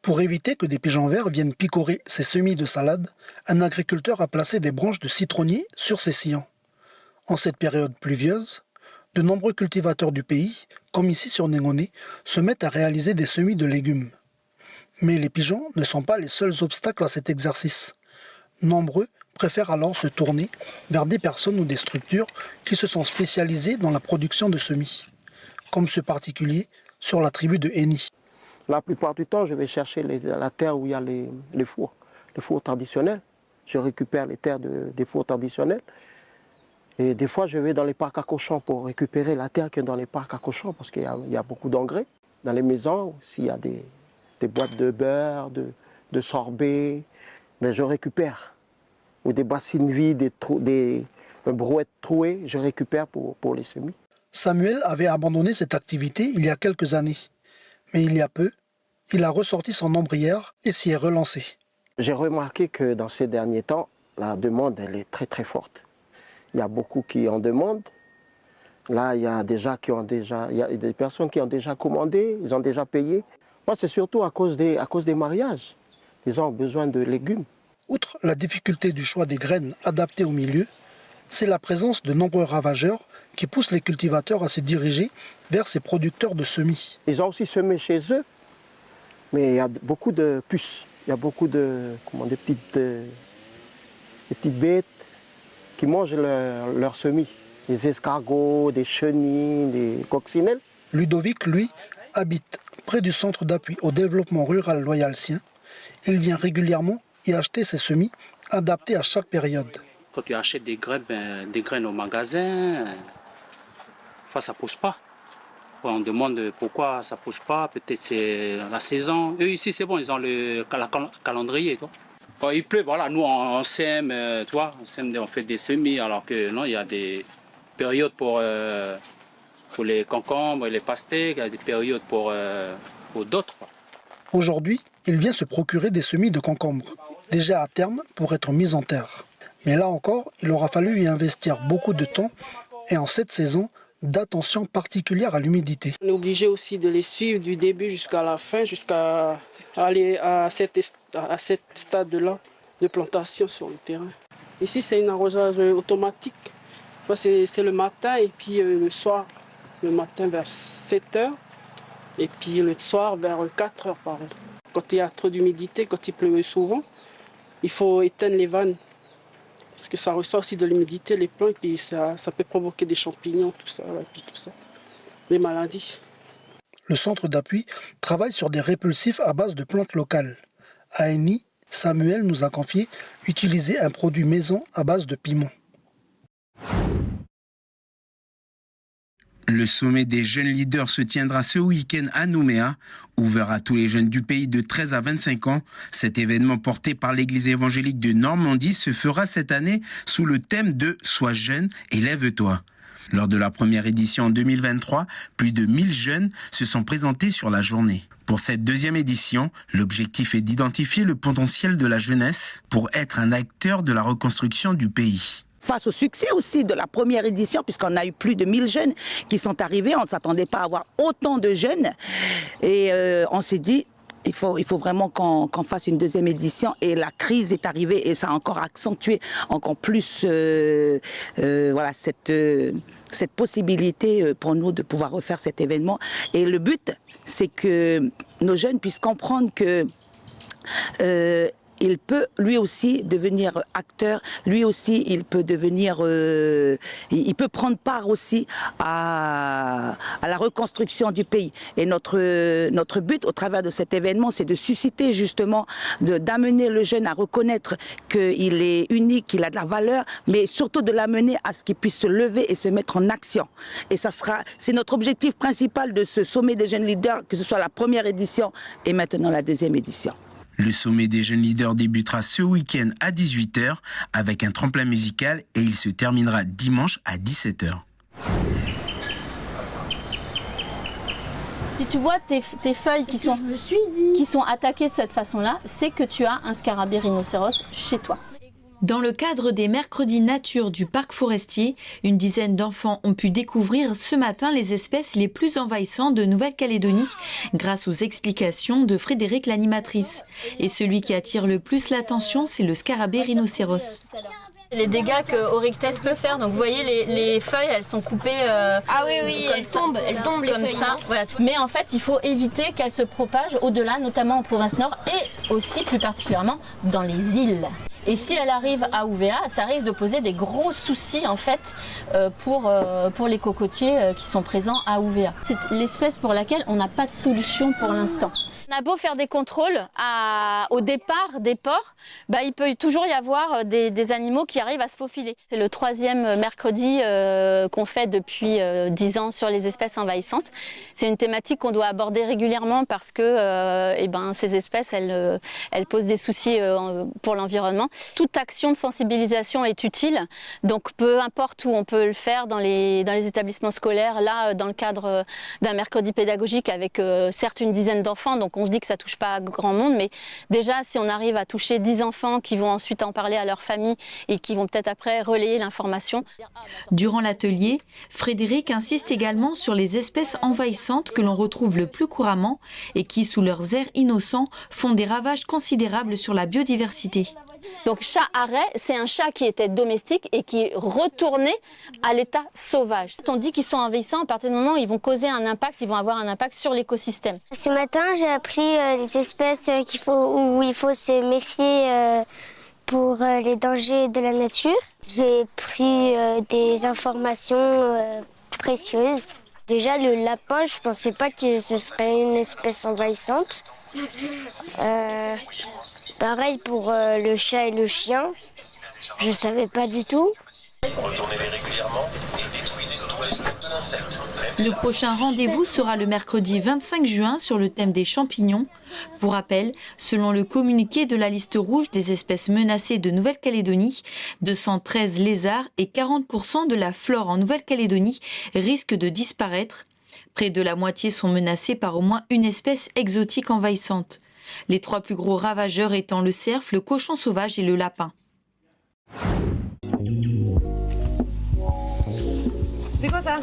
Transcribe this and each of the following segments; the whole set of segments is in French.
Pour éviter que des pigeons verts viennent picorer ses semis de salade, un agriculteur a placé des branches de citronnier sur ses sillons. En cette période pluvieuse, de nombreux cultivateurs du pays, comme ici sur Négoné, se mettent à réaliser des semis de légumes. Mais les pigeons ne sont pas les seuls obstacles à cet exercice. Nombreux préfèrent alors se tourner vers des personnes ou des structures qui se sont spécialisées dans la production de semis, comme ce particulier sur la tribu de Eni. La plupart du temps, je vais chercher la terre où il y a les fours traditionnels. Je récupère les terres des fours traditionnels. Et des fois, je vais dans les parcs à cochons pour récupérer la terre qui est dans les parcs à cochons, parce qu'il y a beaucoup d'engrais. Dans les maisons, s'il y a des boîtes de beurre, de sorbet, mais je récupère. Ou des bassines vides, des brouettes trouées, je récupère pour les semis. Samuel avait abandonné cette activité il y a quelques années. Mais il y a peu, il a ressorti son ombrière et s'y est relancé. J'ai remarqué que dans ces derniers temps, la demande elle est très très forte. Il y a beaucoup qui en demandent. Là, il y a des personnes qui ont déjà commandé, ils ont déjà payé. Moi, c'est surtout à cause des mariages. Ils ont besoin de légumes. Outre la difficulté du choix des graines adaptées au milieu, c'est la présence de nombreux ravageurs qui poussent les cultivateurs à se diriger vers ces producteurs de semis. Ils ont aussi semé chez eux, mais il y a beaucoup de puces. Il y a beaucoup des petites bêtes qui mangent leurs semis. Des escargots, des chenilles, des coccinelles. Ludovic, lui, habite près du centre d'appui au développement rural loyalsien. Il vient régulièrement y acheter ses semis adaptés à chaque période. Quand tu achètes des graines au magasin, fois ça ne pousse pas. On demande pourquoi ça ne pousse pas, peut-être c'est la saison. Eux ici c'est bon, ils ont le calendrier. Toi. Quand il pleut, voilà, nous on sème, on fait des semis, alors que non, il y a des périodes pour les concombres et les pastèques, il y a des périodes pour d'autres. Aujourd'hui, il vient se procurer des semis de concombres, déjà à terme pour être mis en terre. Mais là encore, il aura fallu y investir beaucoup de temps et en cette saison, d'attention particulière à l'humidité. On est obligé aussi de les suivre du début jusqu'à la fin, jusqu'à aller à cet stade-là de plantation sur le terrain. Ici, c'est un arrosage automatique. C'est le matin et puis le soir, le matin vers 7 h et puis le soir vers 4 h pareil. Quand il y a trop d'humidité, quand il pleut souvent, il faut éteindre les vannes. Parce que ça ressort aussi de l'humidité, les plantes, et ça peut provoquer des champignons, tout ça, les maladies. Le centre d'appui travaille sur des répulsifs à base de plantes locales. À Eni, Samuel nous a confié utiliser un produit maison à base de piment. Le sommet des jeunes leaders se tiendra ce week-end à Nouméa, ouvert à tous les jeunes du pays de 13 à 25 ans. Cet événement porté par l'Église évangélique de Normandie se fera cette année sous le thème de « Sois jeune et lève-toi ». Lors de la première édition en 2023, plus de 1000 jeunes se sont présentés sur la journée. Pour cette deuxième édition, l'objectif est d'identifier le potentiel de la jeunesse pour être un acteur de la reconstruction du pays. Face au succès aussi de la première édition, puisqu'on a eu plus de 1000 jeunes qui sont arrivés, on ne s'attendait pas à avoir autant de jeunes. Et on s'est dit, il faut vraiment qu'on fasse une deuxième édition. Et la crise est arrivée et ça a encore accentué encore plus cette possibilité pour nous de pouvoir refaire cet événement. Et le but, c'est que nos jeunes puissent comprendre que il peut lui aussi devenir acteur, lui aussi il peut devenir, il peut prendre part aussi à la reconstruction du pays. Et notre but au travers de cet événement, c'est de susciter justement, d'amener le jeune à reconnaître qu'il est unique, qu'il a de la valeur, mais surtout de l'amener à ce qu'il puisse se lever et se mettre en action. Et c'est notre objectif principal de ce sommet des jeunes leaders, que ce soit la première édition et maintenant la deuxième édition. Le sommet des jeunes leaders débutera ce week-end à 18 h avec un tremplin musical et il se terminera dimanche à 17 h. Si tu vois tes feuilles qui sont attaquées de cette façon-là, c'est que tu as un scarabée rhinocéros chez toi. Dans le cadre des mercredis nature du parc forestier, une dizaine d'enfants ont pu découvrir ce matin les espèces les plus envahissantes de Nouvelle-Calédonie grâce aux explications de Frédéric l'animatrice. Et celui qui attire le plus l'attention, c'est le scarabée rhinocéros. Les dégâts que Oryctès peut faire, donc vous voyez les feuilles, elles sont coupées elles tombent les comme feuilles, ça. Voilà. Mais en fait, il faut éviter qu'elles se propagent au-delà, notamment en province nord et aussi plus particulièrement dans les îles. Et si elle arrive à Ouvéa, ça risque de poser des gros soucis en fait pour les cocotiers qui sont présents à Ouvéa. C'est l'espèce pour laquelle on n'a pas de solution pour l'instant. On a beau faire des contrôles au départ des ports, il peut toujours y avoir des animaux qui arrivent à se faufiler. C'est le 3e mercredi qu'on fait depuis 10 ans sur les espèces envahissantes. C'est une thématique qu'on doit aborder régulièrement parce que ces espèces, elles posent des soucis pour l'environnement. Toute action de sensibilisation est utile, donc peu importe où on peut le faire dans les établissements scolaires, là dans le cadre d'un mercredi pédagogique avec certes une dizaine d'enfants, donc on se dit que ça ne touche pas grand monde, mais déjà si on arrive à toucher 10 enfants qui vont ensuite en parler à leur famille et qui vont peut-être après relayer l'information. Durant l'atelier, Frédéric insiste également sur les espèces envahissantes que l'on retrouve le plus couramment et qui, sous leurs airs innocents, font des ravages considérables sur la biodiversité. Donc chat arrêt, c'est un chat qui était domestique et qui est retourné à l'état sauvage. On dit qu'ils sont envahissants à partir du moment où ils vont causer un impact, ils vont avoir un impact sur l'écosystème. Ce matin, j'ai appris les espèces où il faut se méfier pour les dangers de la nature. J'ai pris des informations précieuses. Déjà, le lapin, je ne pensais pas que ce serait une espèce envahissante. Pareil pour le chat et le chien, je savais pas du tout. Retournez-les régulièrement et détruisez tout reste de l'insecte. Le prochain rendez-vous sera le mercredi 25 juin sur le thème des champignons. Pour rappel, selon le communiqué de la liste rouge des espèces menacées de Nouvelle-Calédonie, 213 lézards et 40% de la flore en Nouvelle-Calédonie risquent de disparaître. Près de la moitié sont menacés par au moins une espèce exotique envahissante. Les 3 plus gros ravageurs étant le cerf, le cochon sauvage et le lapin. C'est quoi ça?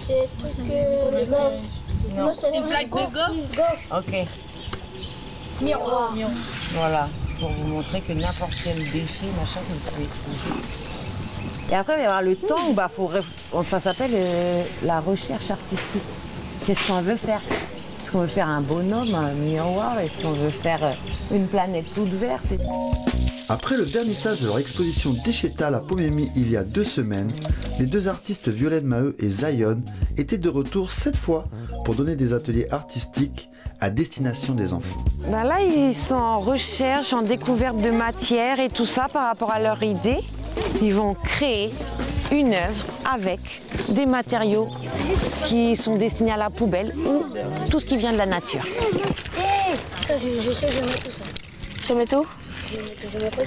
C'est tout ce que... Non, c'est une plaque de gomme. Ok. Miroir. Voilà, pour vous montrer que n'importe quel déchet, machin, peut se exposer. Et après, il va y avoir le temps où ça s'appelle la recherche artistique. Qu'est-ce qu'on veut faire? Est-ce qu'on veut faire un bonhomme, un miroir? Est-ce qu'on veut faire une planète toute verte? Après le vernissage de leur exposition Déchetale à Pomemi il y a 2 semaines, les 2 artistes Violaine Maheu et Zion étaient de retour cette fois pour donner des ateliers artistiques à destination des enfants. Là, ils sont en recherche, en découverte de matière et tout ça par rapport à leur idée. Ils vont créer une œuvre avec des matériaux qui sont destinés à la poubelle ou tout ce qui vient de la nature. Ça, je sais, je mets tout ça. Tu mets tout? Je mets tout.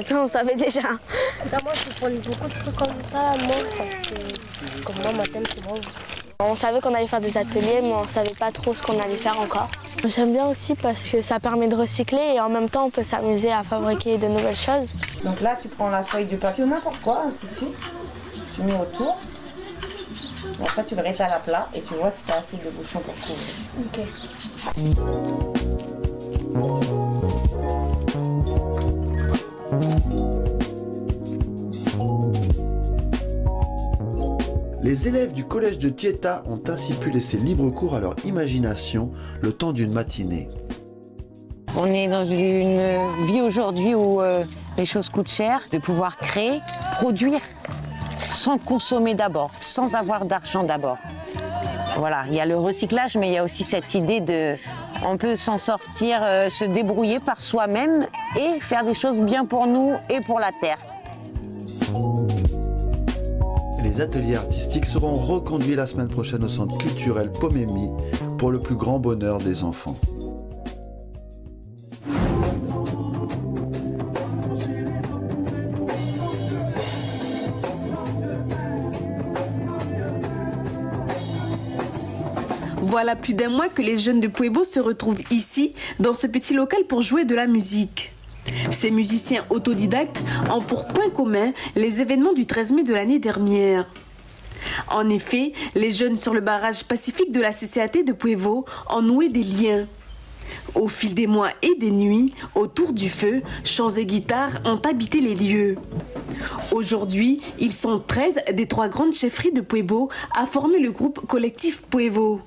Ça, on savait déjà. Moi, je prends beaucoup de trucs comme ça, moi, parce que comme moi, ma thème, c'est bon. On savait qu'on allait faire des ateliers, mais on ne savait pas trop ce qu'on allait faire encore. J'aime bien aussi parce que ça permet de recycler et en même temps, on peut s'amuser à fabriquer de nouvelles choses. Donc là, tu prends la feuille de papier ou n'importe quoi, un tissu, tu mets autour. Et après, tu le rétales à plat et tu vois si tu as assez de bouchons pour couvrir. Les élèves du collège de Tieta ont ainsi pu laisser libre cours à leur imagination le temps d'une matinée. On est dans une vie aujourd'hui où les choses coûtent cher, de pouvoir créer, produire sans consommer d'abord, sans avoir d'argent d'abord. Voilà, il y a le recyclage, mais il y a aussi cette idée de... On peut s'en sortir, se débrouiller par soi-même et faire des choses bien pour nous et pour la terre. Les ateliers artistiques seront reconduits la semaine prochaine au centre culturel Pomemi pour le plus grand bonheur des enfants. Voilà plus d'un mois que les jeunes de Pueblo se retrouvent ici, dans ce petit local pour jouer de la musique. Ces musiciens autodidactes ont pour point commun les événements du 13 mai de l'année dernière. En effet, les jeunes sur le barrage pacifique de la CCAT de Puevo ont noué des liens. Au fil des mois et des nuits, autour du feu, chants et guitares ont habité les lieux. Aujourd'hui, ils sont 13 des 3 grandes chefferies de Puevo à former le groupe collectif Puevo.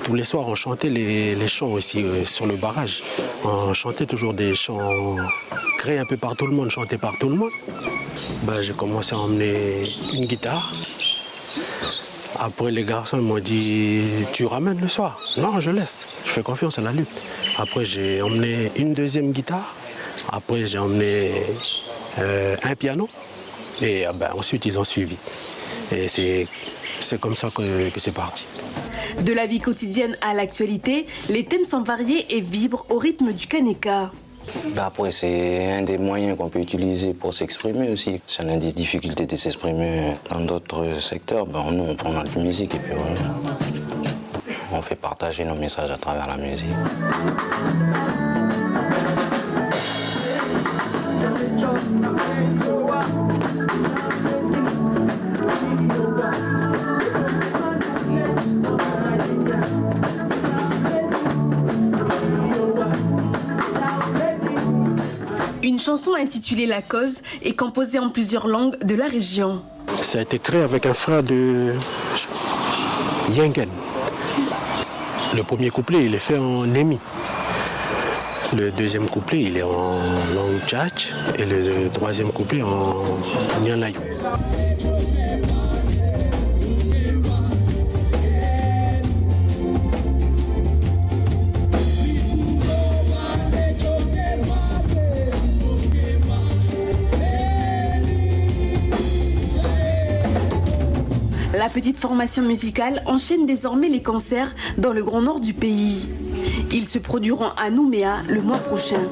Tous les soirs, on chantait les chants aussi sur le barrage. On chantait toujours des chants créés un peu par tout le monde, chantés par tout le monde. J'ai commencé à emmener une guitare. Après, les garçons m'ont dit « Tu ramènes le soir ?» Non, je laisse. Je fais confiance à la lutte. Après, j'ai emmené une deuxième guitare. Après, j'ai emmené un piano. Et ensuite, ils ont suivi. Et c'est comme ça que c'est parti. De la vie quotidienne à l'actualité, les thèmes sont variés et vibrent au rythme du Kaneka. Après, c'est un des moyens qu'on peut utiliser pour s'exprimer aussi. Si on a des difficultés de s'exprimer dans d'autres secteurs, nous, on prend notre musique et puis voilà. On fait partager nos messages à travers la musique. Une chanson intitulée La Cause est composée en plusieurs langues de la région. Ça a été créé avec un frère de Yengen. Le premier couplet, il est fait en Némi. Le deuxième couplet, il est en langue tchatch. Et le troisième couplet en Nyanlayu. La petite formation musicale enchaîne désormais les concerts dans le grand nord du pays. Ils se produiront à Nouméa le mois prochain.